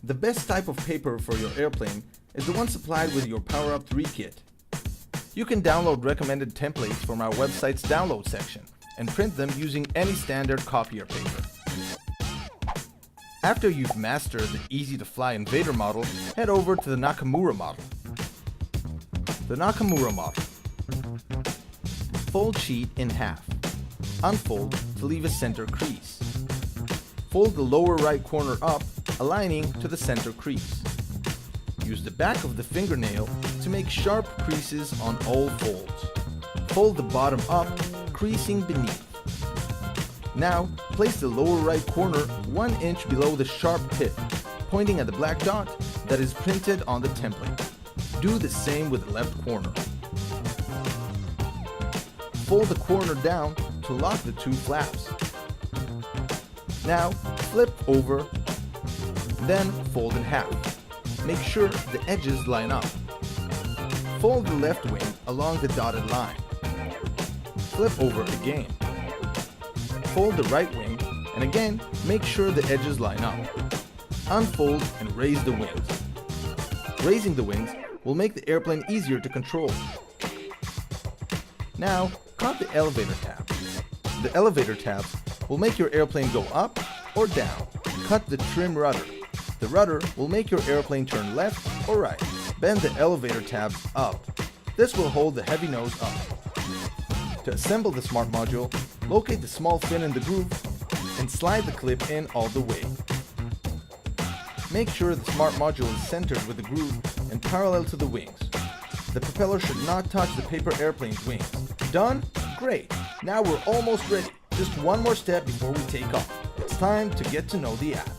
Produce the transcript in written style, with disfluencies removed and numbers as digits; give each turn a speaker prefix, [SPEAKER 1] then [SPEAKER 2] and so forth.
[SPEAKER 1] The best type of paper for your airplane is the one supplied with your PowerUp 3 kit. You can download recommended templates from our website's download section and print them using any standard copier paper. After you've mastered the easy-to-fly Invader model, head over to the Nakamura model. The Nakamura model. Fold sheet in half. Unfold to leave a center crease. Fold the lower right corner up, aligning to the center crease. Use the back of the fingernail to make sharp creases on all folds. Fold the bottom up, creasing beneath. Now, place the lower right corner 1 inch below the sharp tip, pointing at the black dot that is printed on the template. Do the same with the left corner. Fold the corner down to lock the two flaps. Now, flip over, then fold in half. Make sure the edges line up. Fold the left wing along the dotted line. Flip over again. Fold the right wing, and again, make sure the edges line up. Unfold and raise the wings. Raising the wings will make the airplane easier to control. Now, cut the elevator tabs. The elevator tabs will make your airplane go up or down. Cut the trim rudder. The rudder will make your airplane turn left or right. Bend the elevator tabs up. This will hold the heavy nose up. To assemble the smart module, locate the small fin in the groove and slide the clip in all the way. Make sure the smart module is centered with the groove and parallel to the wings. The propeller should not touch the paper airplane's wings. Done? Great! Now we're almost ready. Just one more step before we take off. It's time to get to know the app.